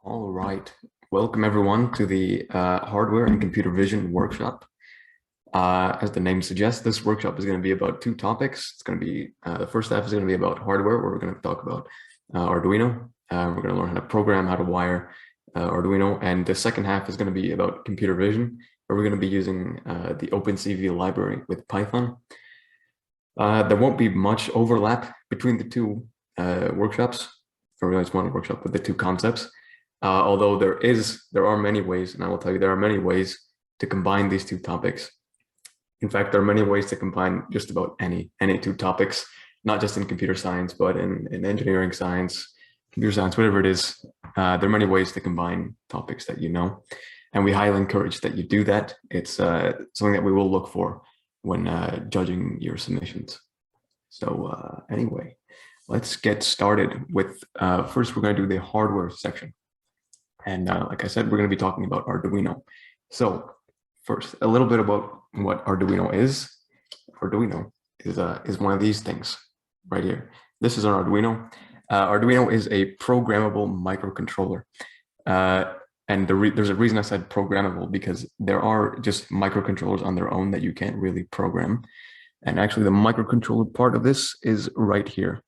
All right. Welcome everyone to the hardware and computer vision workshop. As the name suggests, this workshop is going to be about two topics. It's going to be the first half is going to be about hardware, where we're going to talk about Arduino. We're going to learn how to program, how to wire Arduino, and the second half is going to be about computer vision, where we're going to be using the OpenCV library with Python. There won't be much overlap between the two workshops, or really it's one workshop with the two concepts. Although there are many ways, and I will tell you there are many ways to combine these two topics. In fact, there are many ways to combine just about any two topics, not just in computer science, but in engineering science, computer science, whatever it is. There are many ways to combine topics that you know, and we highly encourage that you do that. It's something that we will look for when judging your submissions. So anyway, let's get started with, first we're going to do the hardware section. And like I said, we're going to be talking about Arduino. So first, a little bit about what Arduino is. Arduino is one of these things right here. This is an Arduino. Arduino is a programmable microcontroller. And there's a reason I said programmable, because there are just microcontrollers on their own that you can't really program. And actually the microcontroller part of this is right here.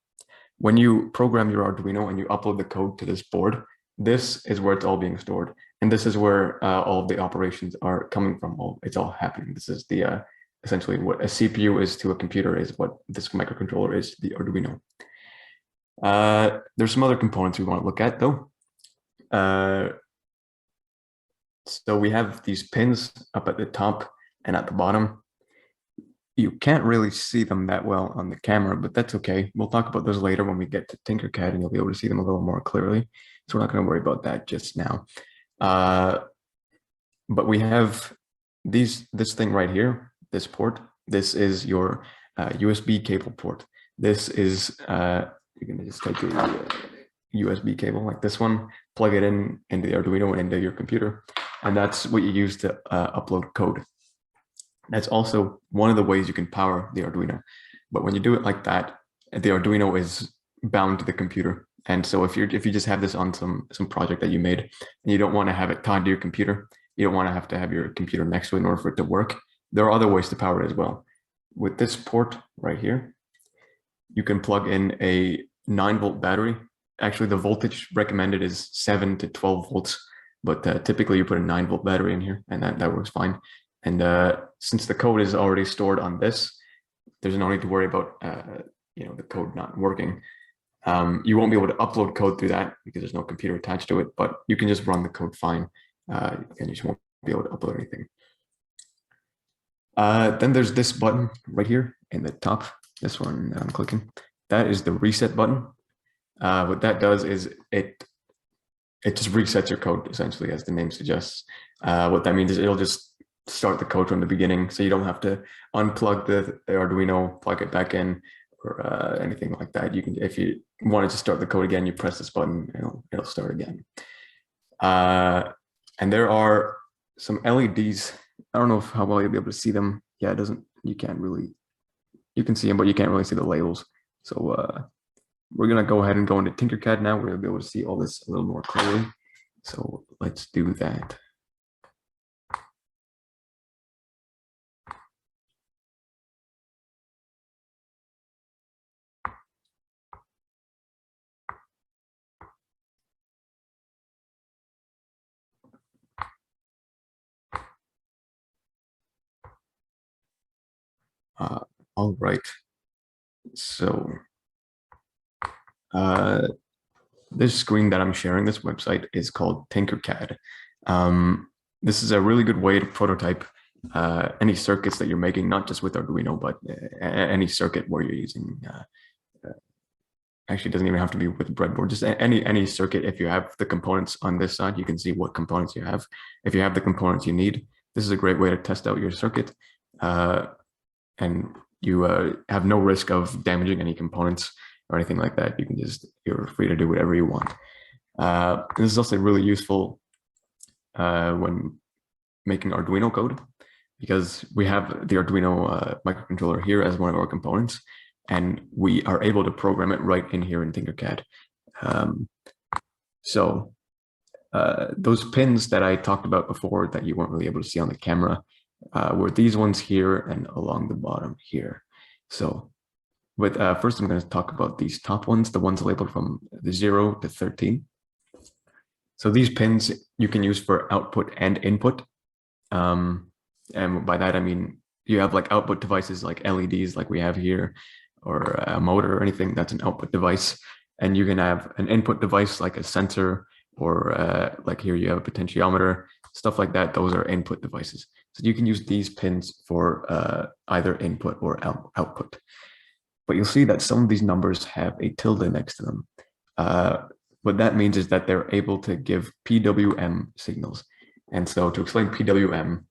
When you program your Arduino and you upload the code to this board, this is where it's all being stored. And this is where all of the operations are coming from. It's all happening. This is the essentially what a CPU is to a computer is what this microcontroller is to the Arduino. There's some other components we want to look at though. So we have these pins up at the top and at the bottom. You can't really see them that well on the camera, but that's okay. We'll talk about those later when we get to Tinkercad, and you'll be able to see them a little more clearly. So we're not going to worry about that just now. But we have this thing right here, this port. This is your USB cable port. This is, you can just take a USB cable like this one, plug it in into the Arduino and into your computer. And that's what you use to upload code. That's also one of the ways you can power the Arduino. But when you do it like that, the Arduino is bound to the computer. And so if you just have this on some project that you made and you don't want to have it tied to your computer, you don't want to have your computer next to it in order for it to work, there are other ways to power it as well. With this port right here, you can plug in a 9-volt battery. Actually, the voltage recommended is 7 to 12 volts, but typically you put a 9-volt battery in here, and that works fine. And since the code is already stored on this, there's no need to worry about the code not working. You won't be able to upload code through that because there's no computer attached to it, but you can just run the code fine, and you just won't be able to upload anything. Then there's this button right here in the top, this one that I'm clicking. That is the reset button. What that does is it just resets your code, essentially, as the name suggests. What that means is it'll just start the code from the beginning, so you don't have to unplug the Arduino, plug it back in, or anything like that. You can, if you wanted to start the code again, you press this button, it'll start again. And there are some LEDs. I don't know how well you'll be able to see them. Yeah, you can see them, but you can't really see the labels. So we're gonna go ahead and go into Tinkercad now. We're gonna be able to see all this a little more clearly. So let's do that. All right. So this screen that I'm sharing, this website is called Tinkercad. This is a really good way to prototype any circuits that you're making, not just with Arduino, but any circuit where you're using, actually it doesn't even have to be with breadboard, just any circuit. If you have the components on this side, you can see what components you have. If you have the components you need, this is a great way to test out your circuit. And you have no risk of damaging any components or anything like that. You're free to do whatever you want. This is also really useful when making Arduino code, because we have the Arduino microcontroller here as one of our components, and we are able to program it right in here in Tinkercad. So those pins that I talked about before that you weren't really able to see on the camera were these ones here and along the bottom here. So first I'm going to talk about these top ones, the ones labeled from the 0 to 13. So these pins you can use for output and input. And by that, I mean, you have like output devices like LEDs like we have here, or a motor or anything that's an output device. And you can have an input device like a sensor, or like here you have a potentiometer, stuff like that. Those are input devices. So you can use these pins for either input or output. But you'll see that some of these numbers have a tilde next to them. What that means is that they're able to give PWM signals. And so to explain PWM,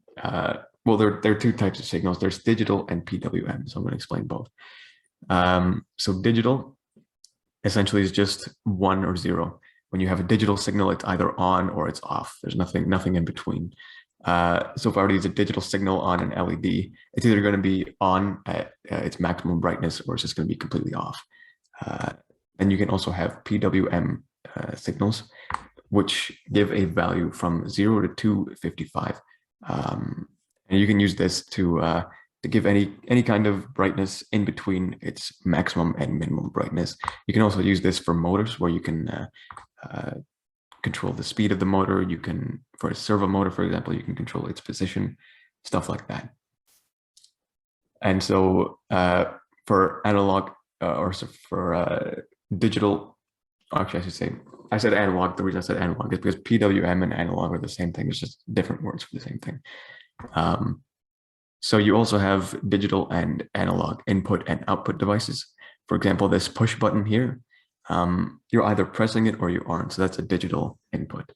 well, there are two types of signals. There's digital and PWM. So I'm going to explain both. So digital essentially is just 1 or 0. When you have a digital signal, it's either on or it's off. There's nothing in between. So if I were to use a digital signal on an LED, it's either going to be on at its maximum brightness, or it's just going to be completely off. And you can also have PWM signals, which give a value from 0 to 255. And you can use this to give any kind of brightness in between its maximum and minimum brightness. You can also use this for motors, where you can control the speed of the motor. You can, for a servo motor, for example, you can control its position, stuff like that. And so for analog or for digital, actually I said analog. The reason I said analog is because PWM and analog are the same thing. It's just different words for the same thing. So you also have digital and analog input and output devices. For example, this push button here, you're either pressing it or you aren't. So that's a digital input.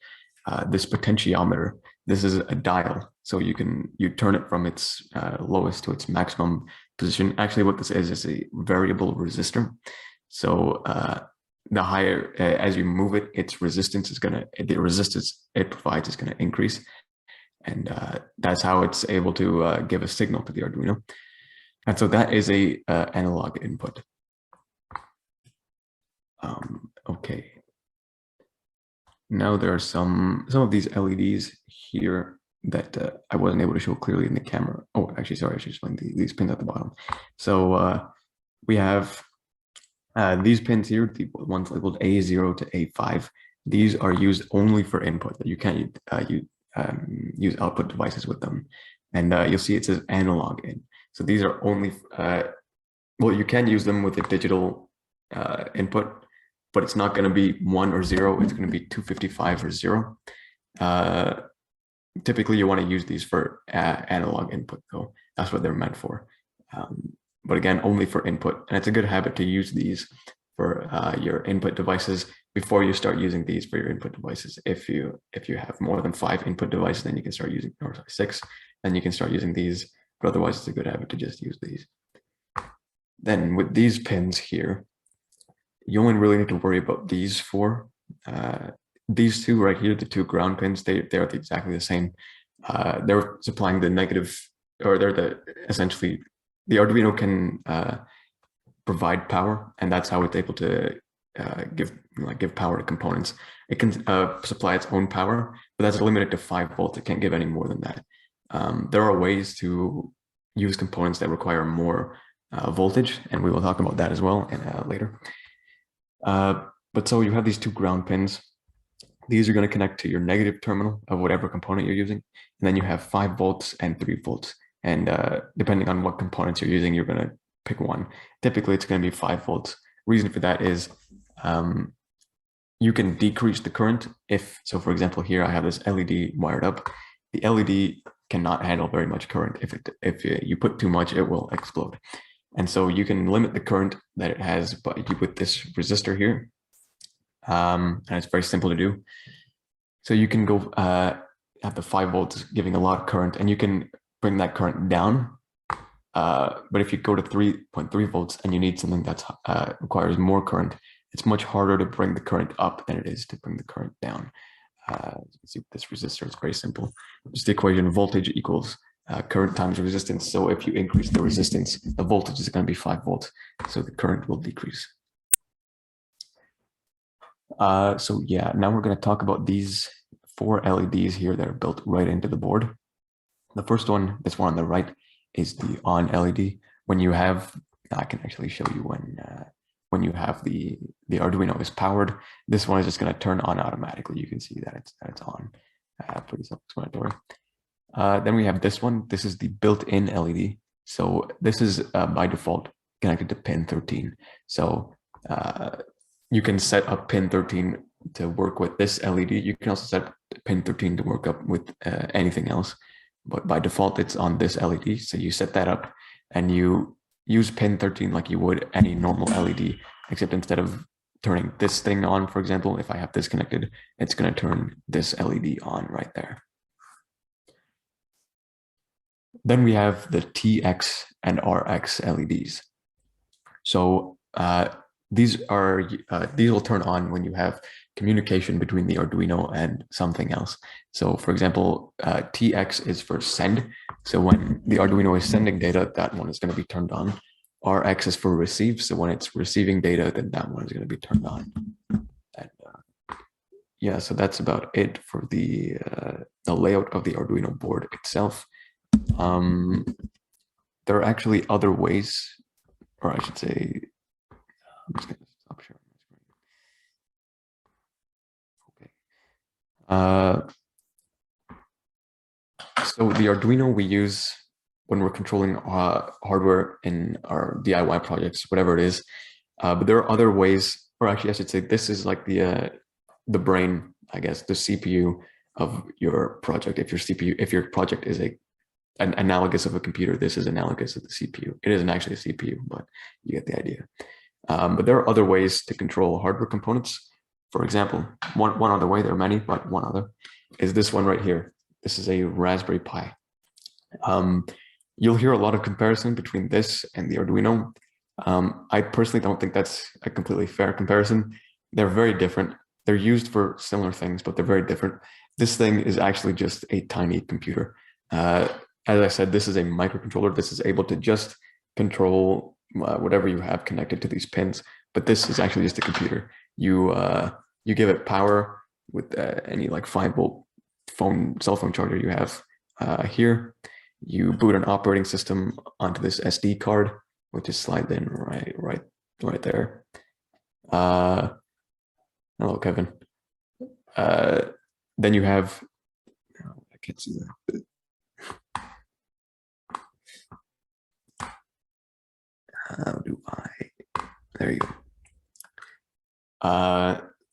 This potentiometer, this is a dial. So you turn it from its lowest to its maximum position. Actually, what this is a variable resistor. So the higher, as you move it, the resistance it provides is gonna increase. And that's how it's able to give a signal to the Arduino. And so that is a analog input. Okay. Now there are some of these LEDs here that I wasn't able to show clearly in the camera. Oh, actually, sorry, I should explain these pins at the bottom. So we have these pins here, the ones labeled A0 to A5. These are used only for input. You can't use output devices with them. And you'll see it says analog in. So these are only, well, you can use them with a digital input, but it's not going to be 1 or 0. It's going to be 255 or 0. Typically, you want to use these for analog input, though. That's what they're meant for. But again, only for input. And it's a good habit to use these for your input devices before you start using these for your input devices. If you have more than 5 input devices, then you can start using, or 6, then you can start using these. But otherwise, it's a good habit to just use these. Then with these pins here, you only really need to worry about these 4. These 2 right here, the 2 ground pins, they're exactly the same. They're supplying the negative, or they're essentially, the Arduino can provide power, and that's how it's able to give power to components. It can supply its own power, but that's limited to 5 volts. It can't give any more than that. There are ways to use components that require more voltage, and we will talk about that as well later. But so you have these 2 ground pins. These are going to connect to your negative terminal of whatever component you're using. And then you have 5 volts and 3 volts. And depending on what components you're using, you're going to pick one. Typically, it's going to be 5 volts. Reason for that is you can decrease the current so for example, here I have this LED wired up. The LED cannot handle very much current. If you put too much, it will explode. And so you can limit the current that it has with this resistor here. And it's very simple to do. So you can go have the 5 volts giving a lot of current, and you can bring that current down. But if you go to 3.3 volts and you need something that requires more current, it's much harder to bring the current up than it is to bring the current down. You can see with this resistor, it's very simple. Just the equation: voltage equals current times resistance. So if you increase the resistance, the voltage is going to be 5 volts. So the current will decrease. So yeah, now we're going to talk about these 4 LEDs here that are built right into the board. The first one, this one on the right, is the on LED. When you have, I can actually show you when you have the Arduino is powered. This one is just going to turn on automatically. You can see that it's on. Pretty self-explanatory. Then we have this one. This is the built-in LED. So this is by default connected to pin 13. So you can set up pin 13 to work with this LED. You can also set pin 13 to work up with anything else. But by default, it's on this LED. So you set that up and you use pin 13 like you would any normal LED, except instead of turning this thing on, for example, if I have this connected, it's going to turn this LED on right there. Then we have the TX and RX LEDs. So these will turn on when you have communication between the Arduino and something else. So for example, TX is for send. So when the Arduino is sending data, that one is going to be turned on. RX is for receive. So when it's receiving data, then that one is going to be turned on. And yeah, so that's about it for the layout of the Arduino board itself. There are actually other ways, or I should say, I'm just going to stop sharing my screen. Okay. So the Arduino we use when we're controlling hardware in our DIY projects, whatever it is. But there are other ways, or actually I should say this is like the brain, I guess, the CPU of your project. If your project is an analogous of a computer, this is analogous of the CPU. It isn't actually a CPU, but you get the idea. But there are other ways to control hardware components. For example, one other way, there are many, but one other, is this one right here. This is a Raspberry Pi. You'll hear a lot of comparison between this and the Arduino. I personally don't think that's a completely fair comparison. They're very different. They're used for similar things, but they're very different. This thing is actually just a tiny computer. As I said, this is a microcontroller. This is able to just control whatever you have connected to these pins, but this is actually just a computer. You give it power with any like 5-volt cell phone charger you have here. You boot an operating system onto this SD card, which is slide in right there. Hello, Kevin. Then you have, I can't see that. How do I? There you go.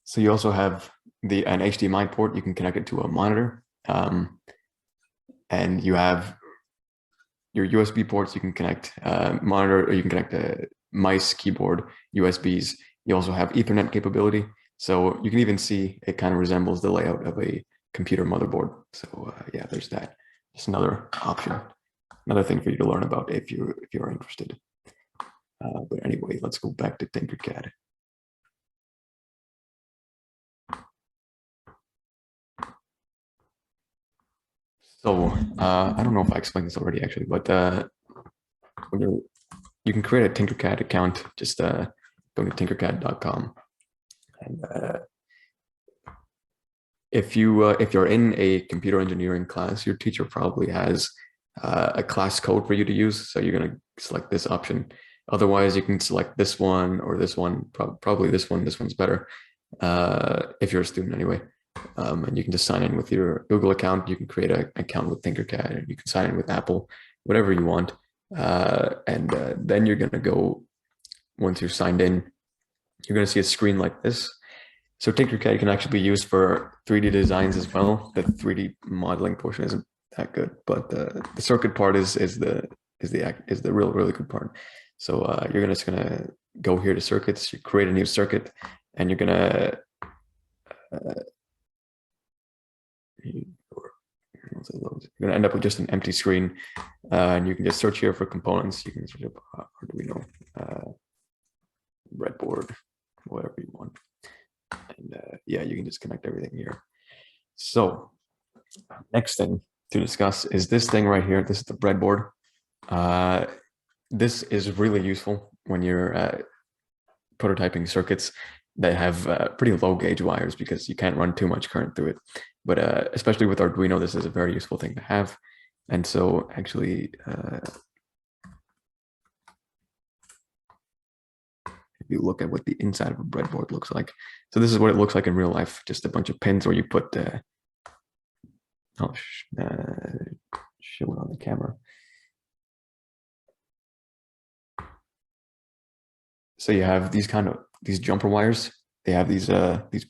So you also have an HDMI port. You can connect it to a monitor, and you have your USB ports. You can connect monitor, or you can connect a mice, keyboard, USBs. You also have Ethernet capability. So you can even see it kind of resembles the layout of a computer motherboard. So yeah, there's that. Just another option, another thing for you to learn about if you're interested. But anyway, let's go back to Tinkercad. So I don't know if I explained this already, actually, but you can create a Tinkercad account. Just go to tinkercad.com, and if you're in a computer engineering class, your teacher probably has a class code for you to use. So you're going to select this option. Otherwise, you can select this one or this one. Probably this one. This one's better if you're a student anyway. And you can just sign in with your Google account. You can create an account with Tinkercad, and you can sign in with Apple, whatever you want. And then you're going to go, once you're signed in, you're going to see a screen like this. So Tinkercad can actually be used for 3D designs as well. The 3D modeling portion isn't that good, but the circuit part is the really good part. So you're just gonna go here to circuits, you create a new circuit, and you're gonna end up with just an empty screen, and you can just search here for components. You can search up Arduino, breadboard, whatever you want, and yeah, you can just connect everything here. So next thing to discuss is this thing right here. This is the breadboard. This is really useful when you're prototyping circuits that have pretty low gauge wires, because you can't run too much current through it. but especially with Arduino, this is a very useful thing to have. And so actually, if you look at what the inside of a breadboard looks like, so this is what it looks like in real life, just a bunch of pins where you put, I'll show it on the camera. So you have these jumper wires. They have these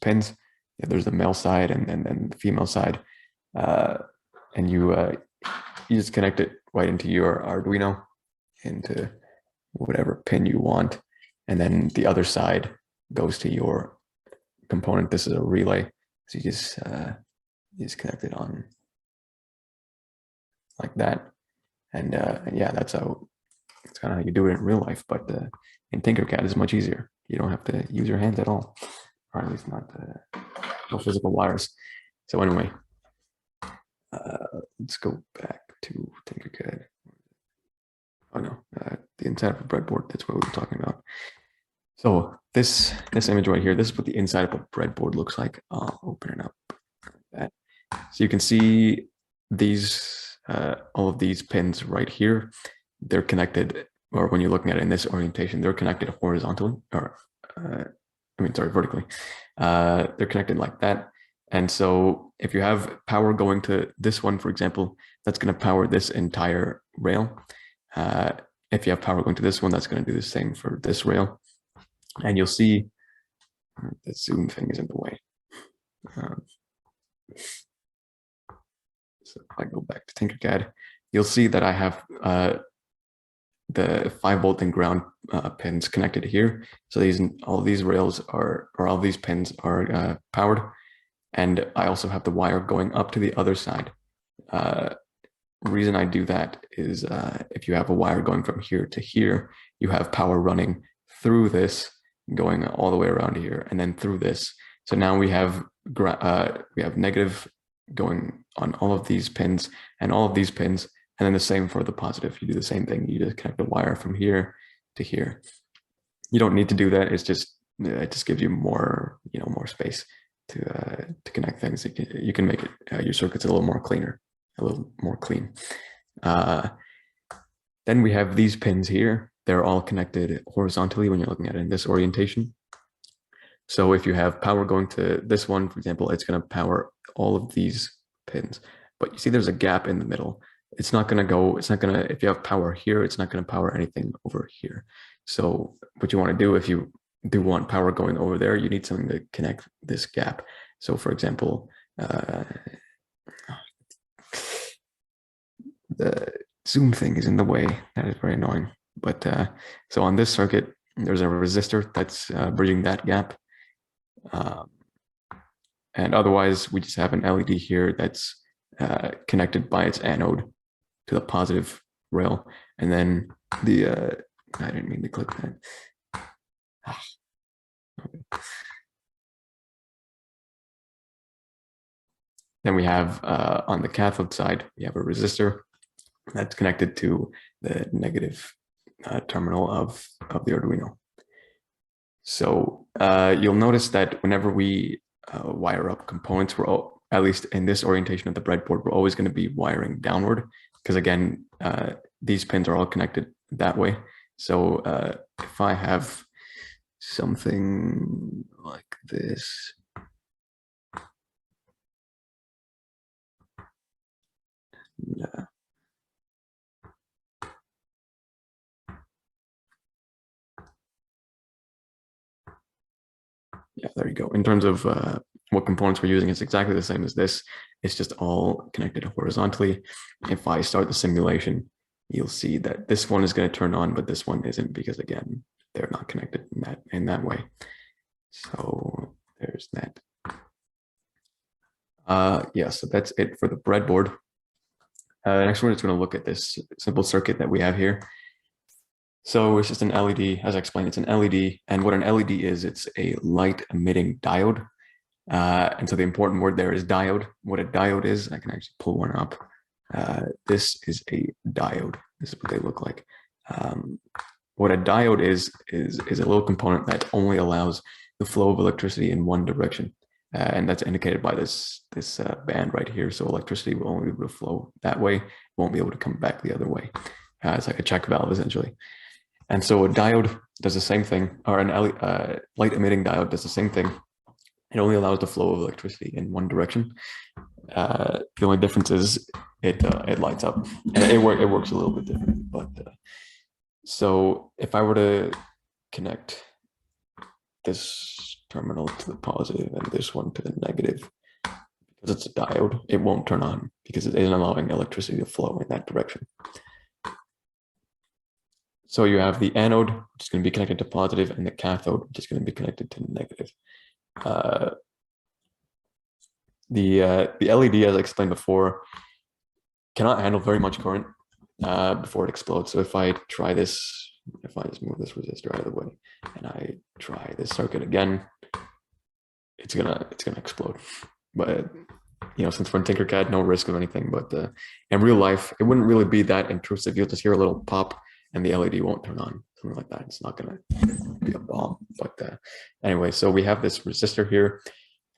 pins. Yeah, there's the male side and then the female side, and you just connect it right into your Arduino, into whatever pin you want, and then the other side goes to your component. This is a relay, so you just connect it on like that, and yeah, that's kind of how you do it in real life. But in Tinkercad, it's much easier. You don't have to use your hands at all, or at least not no physical wires. So anyway, let's go back to Tinkercad. Oh no, the inside of a breadboard. That's what we were talking about. So this image right here, this is what the inside of a breadboard looks like. I'll open it up like that. So you can see these, all of these pins right here. They're connected, or when you're looking at it in this orientation, they're connected horizontally, or vertically. They're connected like that. And so if you have power going to this one, for example, that's going to power this entire rail. If you have power going to this one, that's going to do the same for this rail. And you'll see the zoom thing is in the way. So if I go back to Tinkercad, you'll see that I have the 5-volt and ground pins connected here. So all these rails are, or all these pins are powered. And I also have the wire going up to the other side. Reason I do that is if you have a wire going from here to here, you have power running through this, going all the way around here, and then through this. So now we have negative going on all of these pins and all of these pins, and then the same for the positive. You do the same thing. You just connect the wire from here to here. You don't need to do that. It just gives you more, more space to connect things. You can make it your circuits a little more cleaner, a little more clean. Then we have these pins here. They're all connected horizontally when you're looking at it in this orientation. So if you have power going to this one, for example, it's going to power all of these pins. But you see there's a gap in the middle. It's not going to if you have power here, it's not going to power anything over here. So what you want to do, if you do want power going over there, you need something to connect this gap. So for example, the zoom thing is in the way. That is very annoying. But so on this circuit, there's a resistor that's bridging that gap. And otherwise, we just have an LED here that's connected by its anode to the positive rail. And then I didn't mean to click that. Okay. Then we have on the cathode side, we have a resistor that's connected to the negative terminal of the Arduino. So you'll notice that whenever we wire up components, at least in this orientation of the breadboard, we're always going to be wiring downward, because again, these pins are all connected that way. So if I have something like this, yeah, there you go. In terms of what components we're using, it's exactly the same as this. It's just all connected horizontally. If I start the simulation, you'll see that this one is going to turn on, but this one isn't, because again, they're not connected in that way. So there's that. Yeah, so that's it for the breadboard. Next, we're just going to look at this simple circuit that we have here. So it's just an LED, as I explained, it's an LED. And what an LED is, it's a light emitting diode. And so the important word there is diode. What a diode is, I can actually pull one up. This is a diode. This is what they look like. What a diode is a little component that only allows the flow of electricity in one direction. and that's indicated by this band right here. So electricity will only be able to flow that way, won't be able to come back the other way. It's like a check valve essentially. And so a diode does the same thing, or an light emitting diode does the same thing. It only allows the flow of electricity in one direction. The only difference is it lights up, and it works a little bit different. But so if I were to connect this terminal to the positive and this one to the negative, because it's a diode, it won't turn on because it isn't allowing electricity to flow in that direction. So you have the anode, which is going to be connected to positive, and the cathode, which is going to be connected to negative. The LED, as I explained before, cannot handle very much current before it explodes. So if I try this, if I just move this resistor out of the way and I try this circuit again, it's gonna explode. But you know, since we're in Tinkercad, no risk of anything. But in real life, it wouldn't really be that intrusive. You'll just hear a little pop and the LED won't turn on, something like that. It's not gonna be a bomb. But anyway, so we have this resistor here,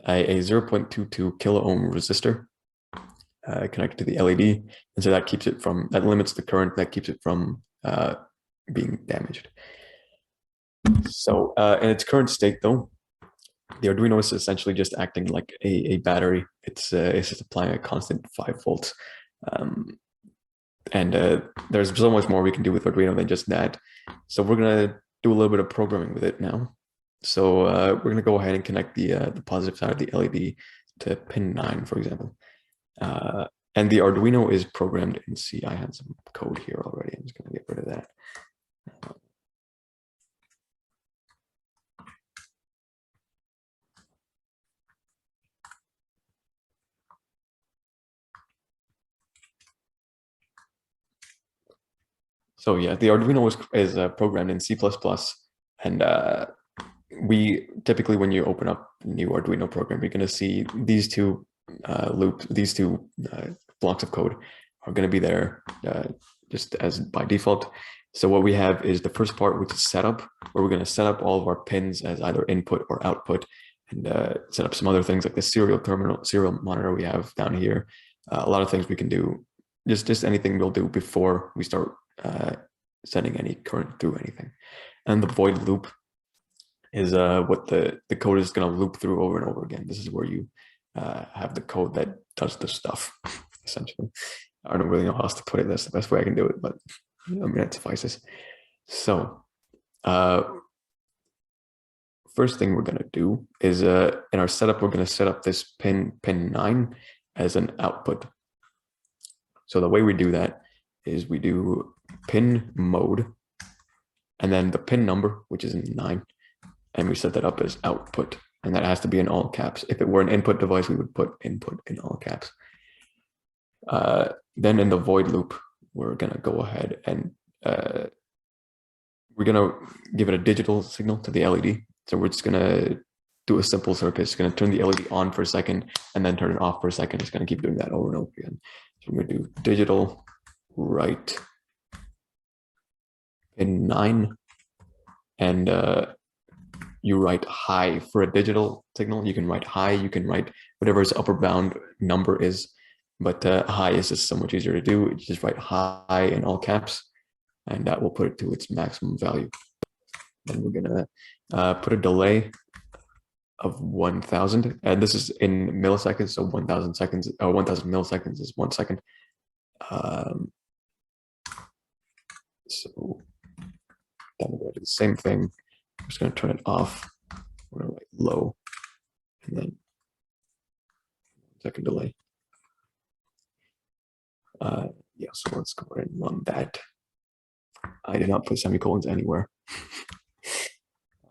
a 0.22 kilo ohm resistor connected to the LED, and so that keeps it from, that limits the current, that keeps it from being damaged. So in its current state, though, the Arduino is essentially just acting like a battery. It's just applying a constant 5 volts. And there's so much more we can do with Arduino than just that. So we're gonna do a little bit of programming with it now. So we're gonna go ahead and connect the positive side of the LED to pin 9, for example. And the Arduino is programmed in C. I had some code here already. I'm just gonna get rid of that. So yeah, the Arduino is programmed in C++, and we typically, when you open up a new Arduino program, you're going to see these two blocks of code are going to be there just as by default. So what we have is the first part, which is setup, where we're going to set up all of our pins as either input or output, and set up some other things like the serial monitor we have down here. A lot of things we can do, just anything we'll do before we start sending any current through anything. And the void loop is what the code is going to loop through over and over again. This is where you have the code that does the stuff, essentially. I don't really know how else to put it. That's the best way I can do it, but I mean, that suffices. So first thing we're going to do is in our setup, we're going to set up this pin 9 as an output. So the way we do that is we do pin mode and then the pin number, which is 9, and we set that up as output, and that has to be in all caps. If it were an input device, we would put input in all caps. Then in the void loop, we're going to go ahead and we're going to give it a digital signal to the LED. So we're just going to do a simple circuit. It's going to turn the LED on for a second and then turn it off for a second. It's going to keep doing that over and over again. So we're going to do digital write pin 9, and you write high for a digital signal. You can write high, you can write whatever its upper bound number is, but high is just so much easier to do. You just write high in all caps, and that will put it to its maximum value. Then we're gonna put a delay of 1000, and this is in milliseconds, so 1000 seconds, 1000 milliseconds is 1 second. So then we're going to do the same thing. I'm just going to turn it off. We're going to write low, and then 1 second delay. Yeah, so let's go ahead and run that. I did not put semicolons anywhere.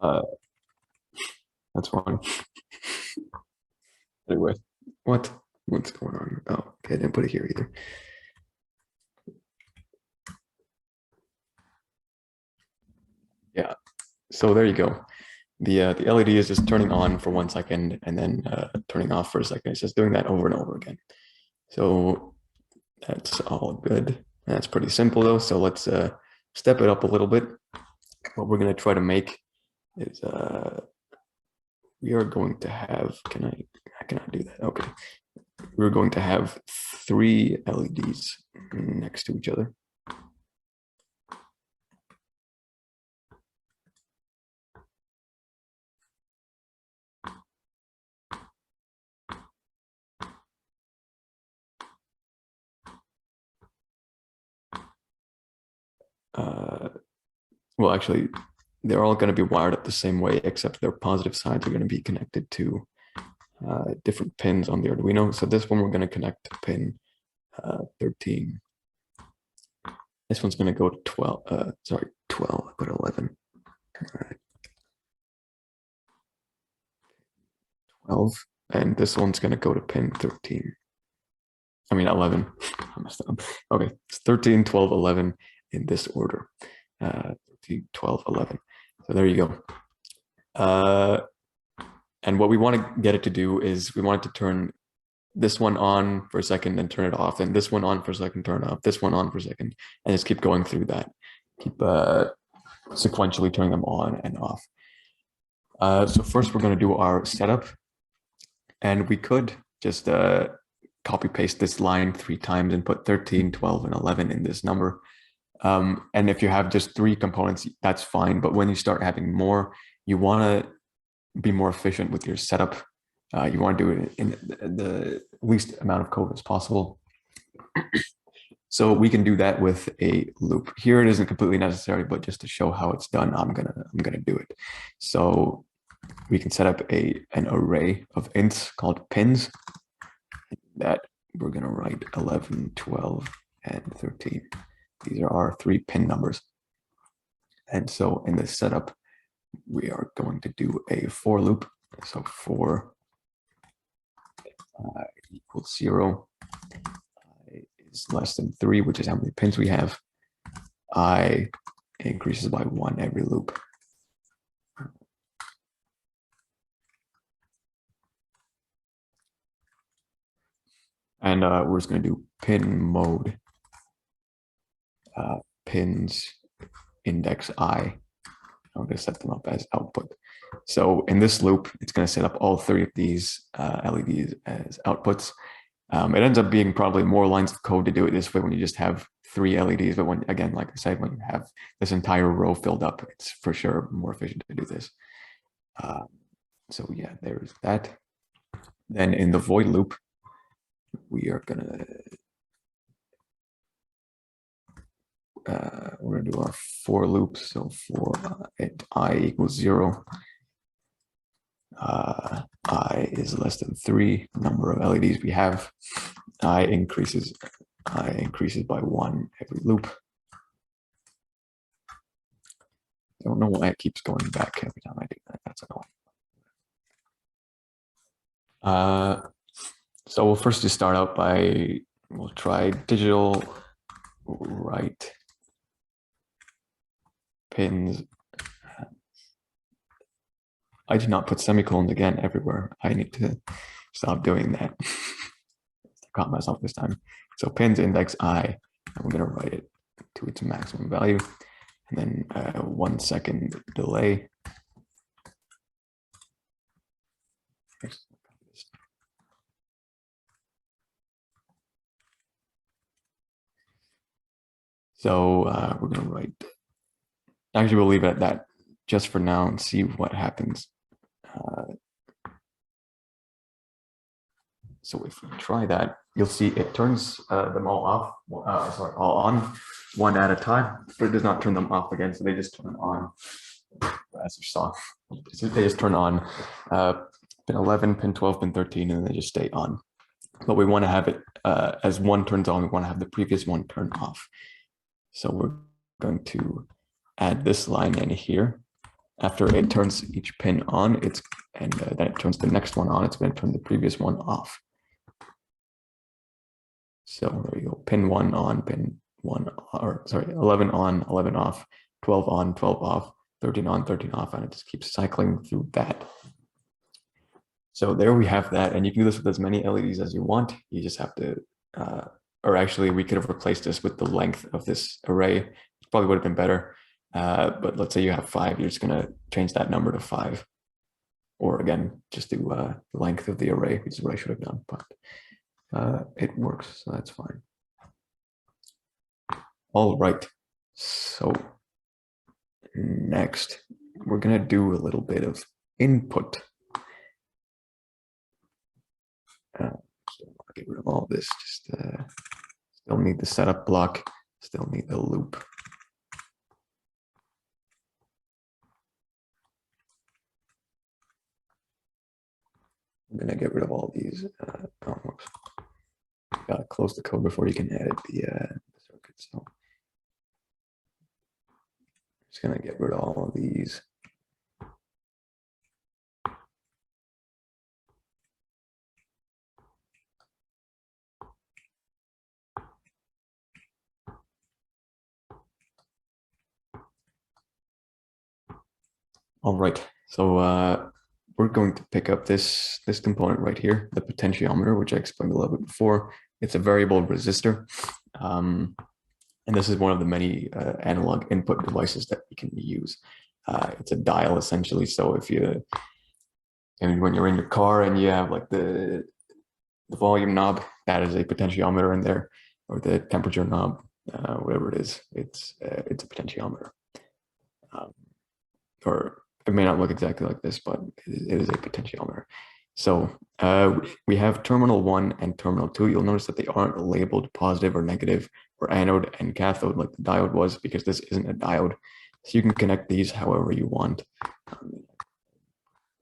That's fine. Anyway, what's going on? Oh, okay, I didn't put it here either. Yeah, so there you go. The LED is just turning on for 1 second and then turning off for a second. It's just doing that over and over again. So that's all good. That's pretty simple though. So let's step it up a little bit. What we're going to try to make is we are going to have, I cannot do that. Okay. We're going to have 3 LEDs next to each other. Well, actually, they're all going to be wired up the same way, except their positive sides are going to be connected to different pins on the Arduino. So this one we're going to connect to pin 13. This one's going to go to 12. Sorry, 12. I put 11. All right. 12. And this one's going to go to pin 13. I mean, 11. I messed up. Okay, it's 13, 12, 11 in this order. 13, 12, 11. So there you go. And what we want to get it to do is we want it to turn this one on for a second and turn it off, and this one on for a second, turn off, this one on for a second, and just keep going through that. Keep sequentially turning them on and off. So first we're going to do our setup, and we could just copy paste this line 3 times and put 13, 12, and 11 in this number. And if you have just 3 components, that's fine. But when you start having more, you want to be more efficient with your setup. You want to do it in the least amount of code as possible. So we can do that with a loop. Here it isn't completely necessary, but just to show how it's done, I'm gonna do it. So we can set up an array of ints called pins that we're gonna write 11, 12, and 13. These are our 3 pin numbers. And so in this setup, we are going to do a for loop. So for equals 0, I is less than 3, which is how many pins we have. I increases by 1 every loop. And we're just going to do pin mode pins index I. I'm going to set them up as output. So in this loop, it's going to set up all 3 of these LEDs as outputs. It ends up being probably more lines of code to do it this way when you just have 3 LEDs. But when, again, like I said, when you have this entire row filled up, it's for sure more efficient to do this. So yeah, there's that. Then in the void loop, we are gonna we're gonna do our for loop. So for at I equals 0, I is less than 3, number of LEDs we have. I increases by 1 every loop. I don't know why it keeps going back every time I do that. That's annoying. So we'll first just start out by, we'll try digital write pins. I did not put semicolons again everywhere. I need to stop doing that. I caught myself this time. So pins index I, and we're going to write it to its maximum value. And then 1 second delay. So we're going to write, actually we'll leave it at that just for now and see what happens. So if we try that, you'll see it turns them all off, sorry, all on one at a time, but it does not turn them off again. So they just turn on, as you saw, so they just turn on pin 11, pin 12, pin 13, and they just stay on. But we want to have it as one turns on, we want to have the previous one turn off. So we're going to add this line in here. After it turns each pin on, then it turns the next one on, it's going to turn the previous one off. So there you go, pin 1 on, pin 1, or sorry, 11 on, 11 off, 12 on, 12 off, 13 on, 13 off, and it just keeps cycling through that. So there we have that, and you can do this with as many LEDs as you want. You just have to, or actually we could have replaced this with the length of this array. It probably would have been better. But let's say you have 5, you're just going to change that number to 5. or again, just do length of the array, which is what I should have done, but it works, so that's fine. All right, so next we're gonna do a little bit of input. So I'll get rid of all this, just still need the setup block, still need the loop. I'm gonna get rid of all these. Whoops. Gotta close the code before you can edit the circuit. So just gonna get rid of all of these. All right, so we're going to pick up this component right here, the potentiometer, which I explained a little bit before. It's a variable resistor, and this is one of the many analog input devices that we can use. It's a dial essentially. So if you, and when you're in your car and you have like the volume knob, that is a potentiometer in there, or the temperature knob, whatever it is, it's a potentiometer. Or it may not look exactly like this, but it is a potentiometer. So we have terminal 1 and terminal 2. You'll notice that they aren't labeled positive or negative or anode and cathode like the diode was, because this isn't a diode. So you can connect these however you want.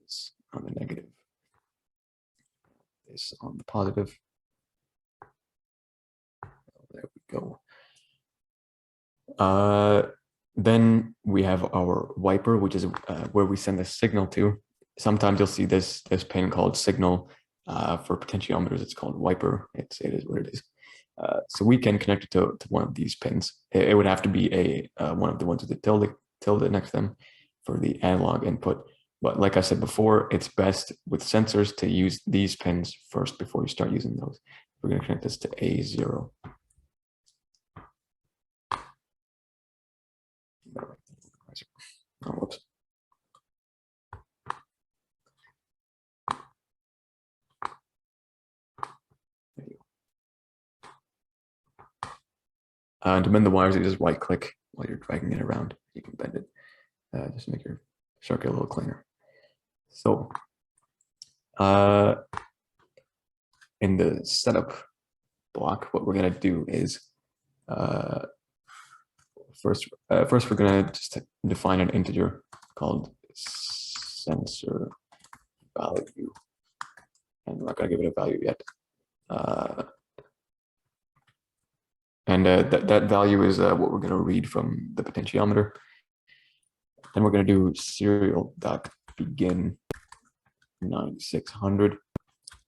This on the negative, this on the positive. There we go. Then we have our wiper, which is where we send the signal to. Sometimes you'll see this pin called signal. For potentiometers, it's called wiper. It is what it is. So we can connect it to one of these pins. It would have to be one of the ones with the tilde next to them for the analog input. But like I said before, it's best with sensors to use these pins first before you start using those. We're going to connect this to A0. Oh, whoops. To bend the wires, you just right click while you're dragging it around. You can bend it, just make your circuit a little cleaner. So in the setup block, what we're going to do is first we're going to just define an integer called sensor value, and we're not going to give it a value yet. And that value is what we're going to read from the potentiometer. Then we're going to do serial.begin 9600.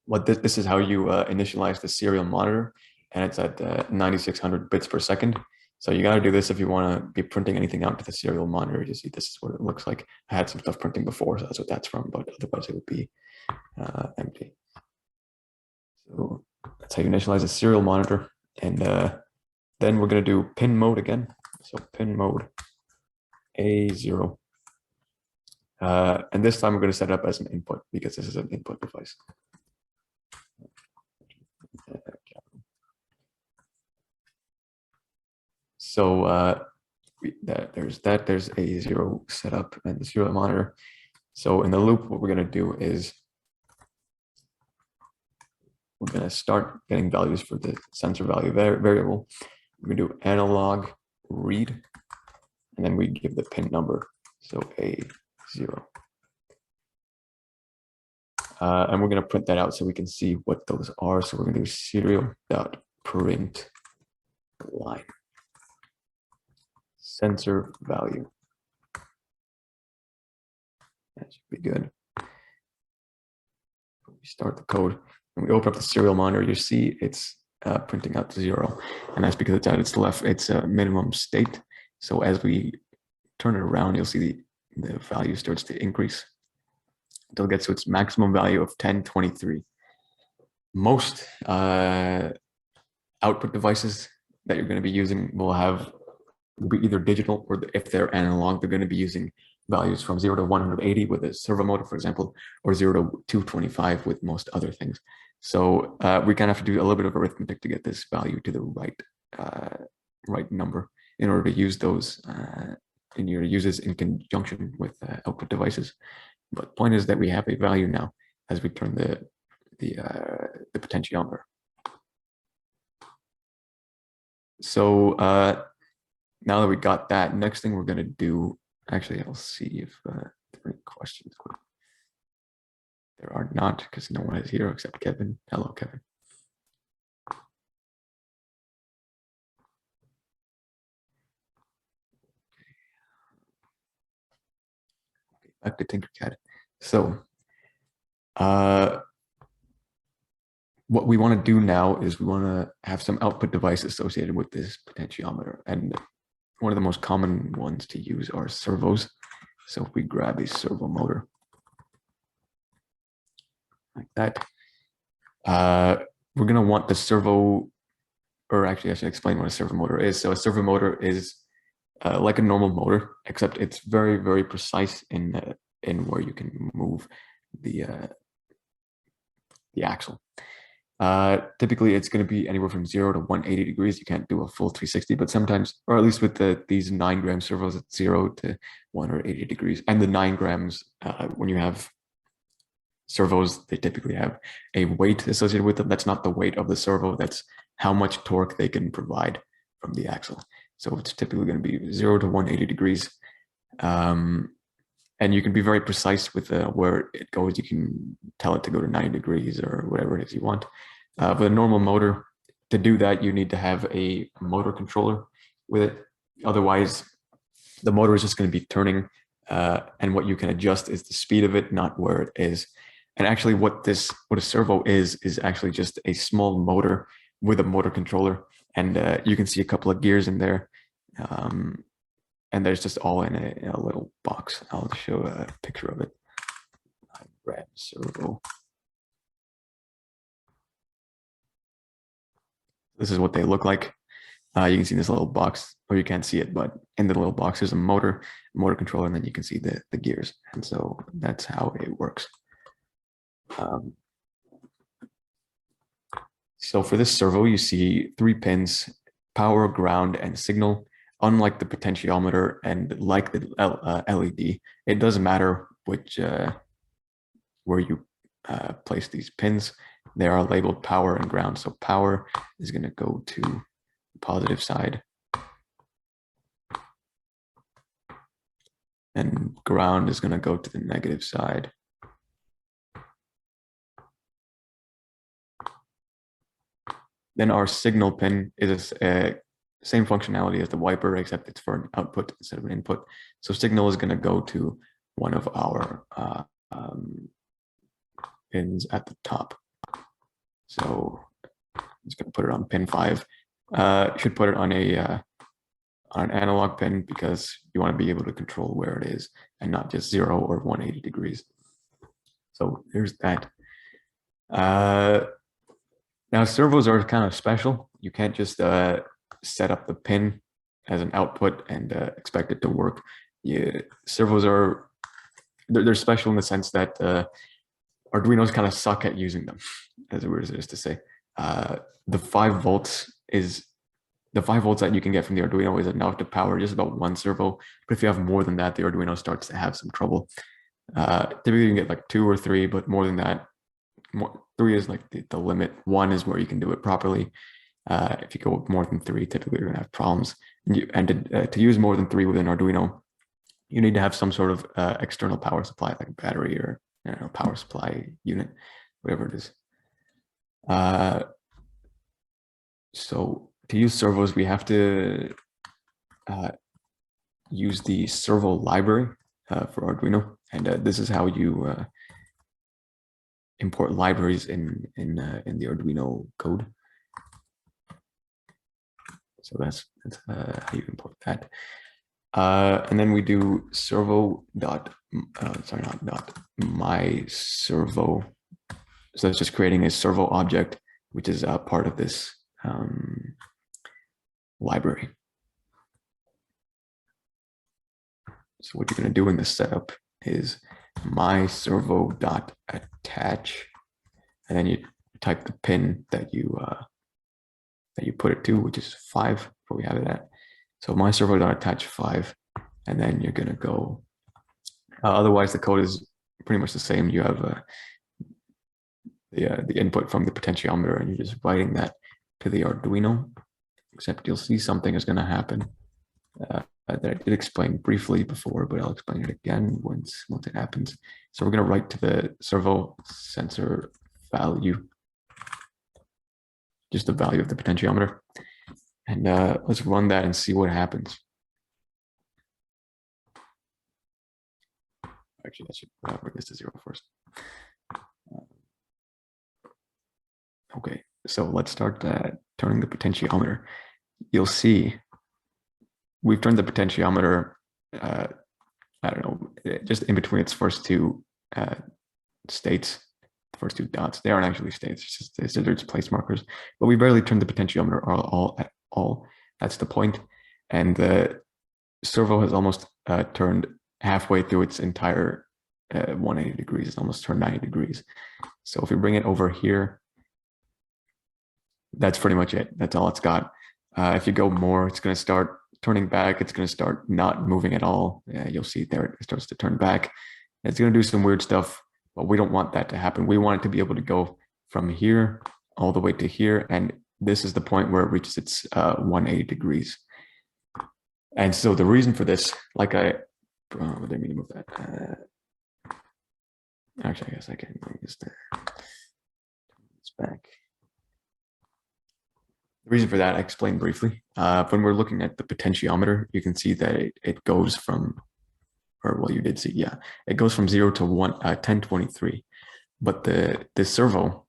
What this is how you initialize the serial monitor, and it's at 9600 bits per second. So you got to do this if you want to be printing anything out to the serial monitor. You see, this is what it looks like. I had some stuff printing before, so that's what that's from, but otherwise it would be empty. So that's how you initialize a serial monitor. And then we're going to do pin mode again. So pin mode A0. And this time we're going to set it up as an input because this is an input device. So there's A0 set up and the serial monitor. So in the loop, what we're going to do is we're going to start getting values for the sensor value variable. We're going to do analog read, and then we give the pin number, so A0. And we're going to print that out so we can see what those are. So we're going to do serial.print line sensor value. That should be good. We start the code and we open up the serial monitor. You see it's printing out to 0, and that's because it's at its left. It's a minimum state. So as we turn it around, you'll see the value starts to increase until it gets to its maximum value of 1023. Most output devices that you're going to be using will have will be either digital, or if they're analog, they're going to be using values from 0 to 180 with a servo motor, for example, or 0 to 225 with most other things. So we kind of have to do a little bit of arithmetic to get this value to the right number in order to use those in your uses in conjunction with output devices. But point is that we have a value now as we turn the potentiometer. So now that we got that, next thing we're going to do, actually, I'll see if there are any questions. There are not, because no one is here except Kevin. Hello, Kevin. Okay, back to Tinkercad. So what we want to do now is we want to have some output device associated with this potentiometer. And one of the most common ones to use are servos. So if we grab a servo motor like that, we're going to want the servo, or actually I should explain what a servo motor is. So a servo motor is like a normal motor, except it's very, very precise in where you can move the axle. Typically, it's going to be anywhere from 0 to 180 degrees. You can't do a full 360, but sometimes, or at least with these 9-gram servos, it's 0 to 180 degrees. And the 9 grams, when you have servos, they typically have a weight associated with them. That's not the weight of the servo. That's how much torque they can provide from the axle. So it's typically going to be 0 to 180 degrees. And you can be very precise with where it goes. You can tell it to go to 90 degrees or whatever it is you want. But a normal motor, to do that, you need to have a motor controller with it. Otherwise, the motor is just going to be turning, and what you can adjust is the speed of it, not where it is. And actually, what a servo is actually just a small motor with a motor controller, and you can see a couple of gears in there. And there's just all in a little box. I'll show a picture of it. Grab servo. This is what they look like. You can see this little box, or you can't see it, but in the little box there's a motor controller, and then you can see the gears. And so that's how it works. So for this servo, you see 3 pins: power, ground, and signal. Unlike the potentiometer and like the LED, it doesn't matter which where you place these pins. They are labeled power and ground. So power is going to go to the positive side, and ground is going to go to the negative side. Then our signal pin is a same functionality as the wiper, except it's for an output instead of an input. So signal is going to go to one of our pins at the top. So I'm just going to put it on pin 5. Should put it on an analog pin, because you want to be able to control where it is and not just 0 or 180 degrees. So there's that. Now servos are kind of special. You can't just set up the pin as an output and expect it to work. Servos are they're special in the sense that Arduinos kind of suck at using them, as weird as it is to say. The 5 volts that you can get from the Arduino is enough to power just about 1 servo. But if you have more than that, the Arduino starts to have some trouble. Typically you can get like 2 or 3, but more than that, 3 is like the limit. 1 is where you can do it properly. If you go with more than 3, typically you're going to have problems. And to use more than 3 with an Arduino, you need to have some sort of external power supply, like a battery or power supply unit, whatever it is. So to use servos, we have to use the servo library for Arduino, and this is how you import libraries in the Arduino code. So that's how you import that. And then we do servo dot, sorry, not dot, my servo. So that's just creating a servo object, which is part of this library. So what you're going to do in this setup is myservo.attach, and then you type the pin that you put it to, which is 5, where we have it at. So myservo.attach 5, and then you're going to go. Otherwise, the code is pretty much the same. You have the input from the potentiometer, and you're just writing that to the Arduino. Except you'll see something is going to happen that I did explain briefly before, but I'll explain it again once it happens. So we're going to write to the servo sensor value, just the value of the potentiometer, and let's run that and see what happens. Actually, I should bring this to 0 first. Okay, so let's start turning the potentiometer. You'll see we've turned the potentiometer, I don't know, just in between its first two states, the first two dots. They aren't actually states, it's just place markers, but we barely turned the potentiometer at all. That's the point. And the servo has almost turned halfway through its entire 180 degrees. It's almost turned 90 degrees. So if we bring it over here, that's pretty much it. That's all it's got. If you go more, it's going to start turning back. It's going to start not moving at all. You'll see there it starts to turn back. It's going to do some weird stuff, but we don't want that to happen. We want it to be able to go from here all the way to here. And this is the point where it reaches its 180 degrees. And so the reason for this, like I didn't mean to move that. Actually, I guess I can bring this there. It's back. The reason for that, I explained briefly. When we're looking at the potentiometer, you can see that it goes from, or well, you did see, yeah, it goes from 0 to 1023. But the servo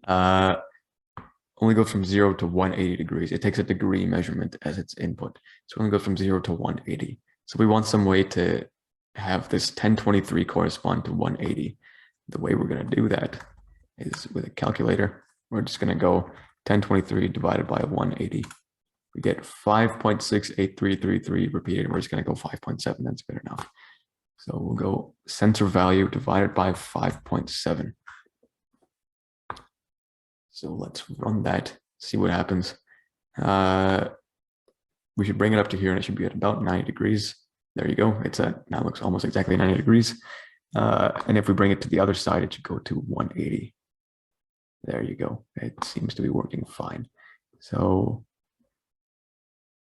only goes from 0 to 180 degrees. It takes a degree measurement as its input. So it only goes from 0 to 180. So we want some way to have this 1023 correspond to 180. The way we're going to do that is with a calculator. We're just going to go 1023 divided by 180. We get 5.68333 repeated. We're just going to go 5.7. That's good enough. So we'll go sensor value divided by 5.7. So let's run that, see what happens. We should bring it up to here, and it should be at about 90 degrees. There you go. It's at, now it looks almost exactly 90 degrees. And if we bring it to the other side, it should go to 180. There you go. It seems to be working fine. So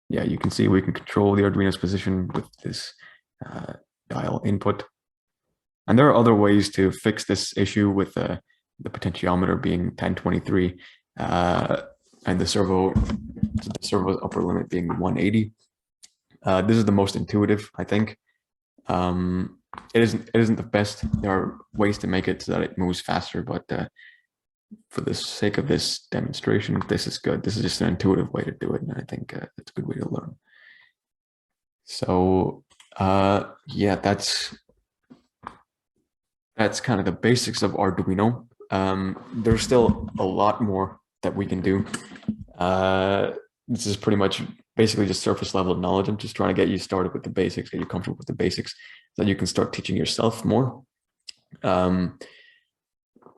yeah, you can see we can control the Arduino's position with this dial input. And there are other ways to fix this issue with the potentiometer being 1023 and the servo's upper limit being 180. This is the most intuitive, I think. It isn't the best. There are ways to make it so that it moves faster, but for the sake of this demonstration, this is good. This is just an intuitive way to do it, and I think it's a good way to learn. So yeah, that's kind of the basics of Arduino. There's still a lot more that we can do. This is pretty much basically just surface level knowledge. I'm just trying to get you started with the basics, get you comfortable with the basics, so that you can start teaching yourself more.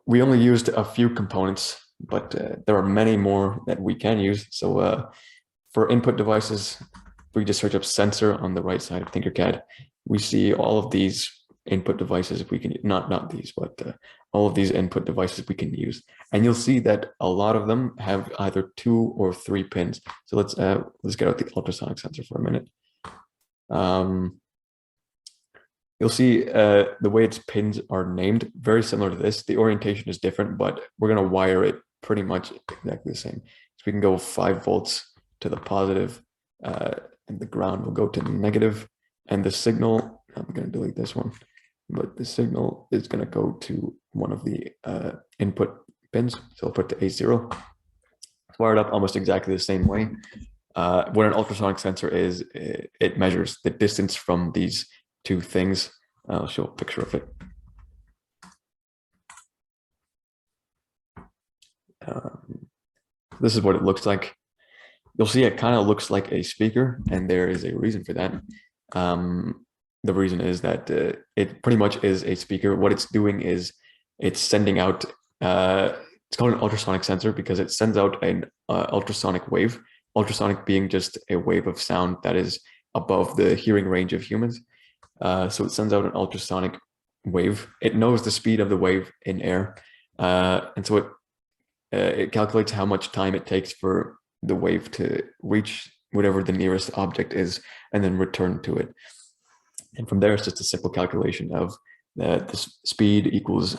We only used a few components, but there are many more that we can use. So for input devices, we just search up sensor on the right side of Tinkercad. We see all of these input devices we can, not these, but all of these input devices we can use. And you'll see that a lot of them have either 2 or 3 pins. So let's get out the ultrasonic sensor for a minute. You'll see the way its pins are named, very similar to this. The orientation is different, but we're going to wire it pretty much exactly the same. So we can go 5 volts to the positive, and the ground will go to the negative, and the signal, I'm going to delete this one, but the signal is going to go to one of the input pins. So I'll put the A0. It's wired up almost exactly the same way. What an ultrasonic sensor is, it measures the distance from these 2 things. I'll show a picture of it. This is what it looks like. You'll see it kind of looks like a speaker, and there is a reason for that. the reason is that it pretty much is a speaker. What it's doing is it's sending out, it's called an ultrasonic sensor because it sends out an ultrasonic wave, ultrasonic being just a wave of sound that is above the hearing range of humans. So it sends out an ultrasonic wave. It knows the speed of the wave in air. And so it calculates how much time it takes for the wave to reach whatever the nearest object is and then return to it. And from there, it's just a simple calculation of the speed equals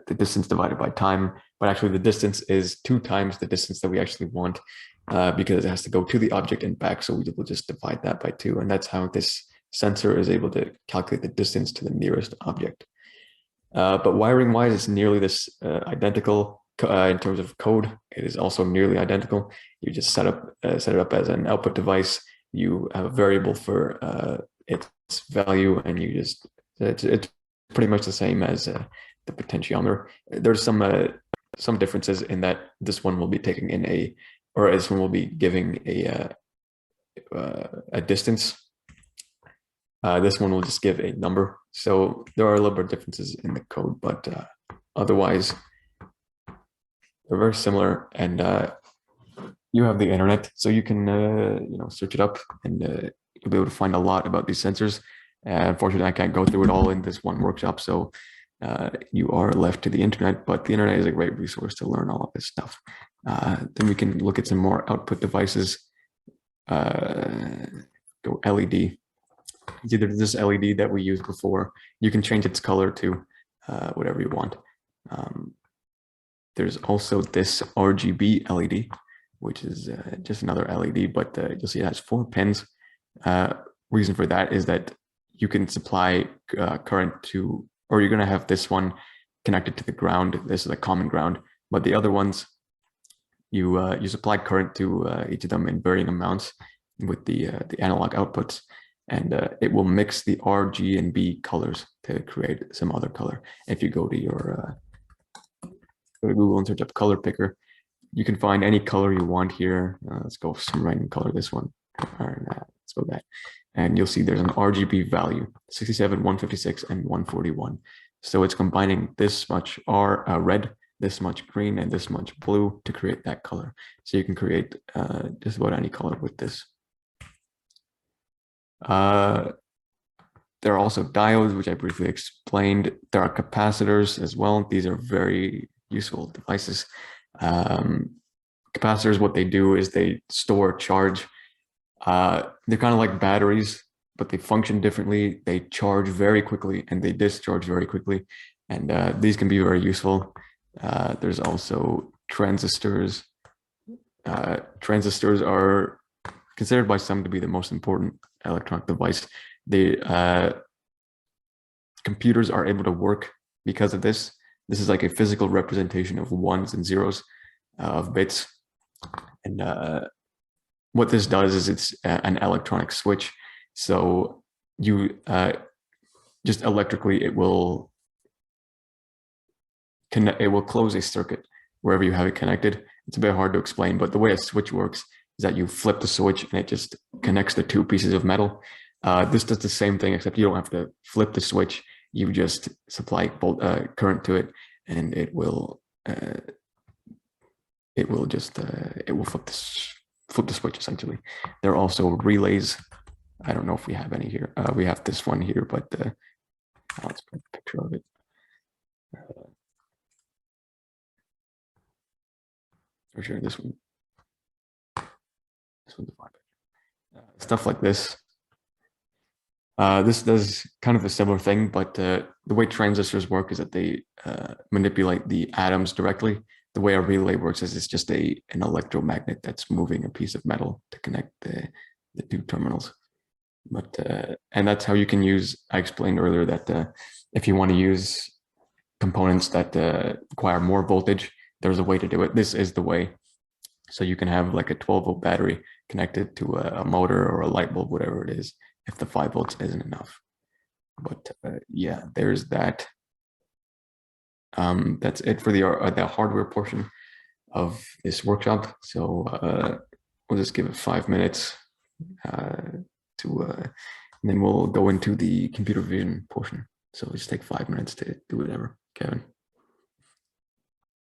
the distance divided by time. But actually, the distance is 2 times the distance that we actually want because it has to go to the object and back. So we will just divide that by 2. And that's how this sensor is able to calculate the distance to the nearest object. But wiring wise, it's nearly this identical in terms of code. It is also nearly identical. You just set it up as an output device. You have a variable for its value, and you just it's pretty much the same as the potentiometer. There's some differences in that this one will be taking in or this one will be giving a distance. This one will just give a number. So there are a little bit of differences in the code, but otherwise they're very similar. And you have the internet, so you can search it up, and you'll be able to find a lot about these sensors. Unfortunately, I can't go through it all in this one workshop, so you are left to the internet. But the internet is a great resource to learn all of this stuff. Then we can look at some more output devices. Go LED. It's either this LED that we used before. You can change its color to whatever you want. There's also this RGB LED, which is just another LED, but you'll see it has 4 pins. Reason for that is that you can supply current to, or you're going to have this one connected to the ground. This is a common ground, but the other ones, you supply current to each of them in varying amounts with the analog outputs. And it will mix the R, G, and B colors to create some other color. If you go to Google and search up color picker, you can find any color you want here. Let's go for some random color, this one. Let's go that. And you'll see there's an RGB value, 67, 156, and 141. So it's combining this much red, this much green, and this much blue to create that color. So you can create just about any color with this. There are also diodes, which I briefly explained. There are capacitors as well. These are very useful devices. Capacitors, what they do is they store charge. They're kind of like batteries, but they function differently. They charge very quickly and they discharge very quickly. And these can be very useful. There's also transistors. Transistors are considered by some to be the most important electronic device. Computers are able to work because of this. This is like a physical representation of ones and zeros of bits. And what this does is it's an electronic switch. So you just electrically, it will close a circuit wherever you have it connected. It's a bit hard to explain, but the way a switch works is that you flip the switch and it just connects the 2 pieces of metal. This does the same thing, except you don't have to flip the switch. You just supply current to it, and it will flip the switch essentially. There are also relays. I don't know if we have any here. We have this one here, but let's put a picture of it. For sure, this one. This one's fine. Stuff like this. This does kind of a similar thing, but the way transistors work is that they manipulate the atoms directly. The way a relay works is it's just an electromagnet that's moving a piece of metal to connect the 2 terminals. But and that's how you can use. I explained earlier that if you want to use components that require more voltage, there's a way to do it. This is the way. So you can have like a 12-volt battery connected to a motor or a light bulb, whatever it is, if the 5 volts isn't enough. But yeah, there's that. That's it for the hardware portion of this workshop. So we'll just give it 5 minutes to and then we'll go into the computer vision portion. So just take 5 minutes to do whatever, Kevin.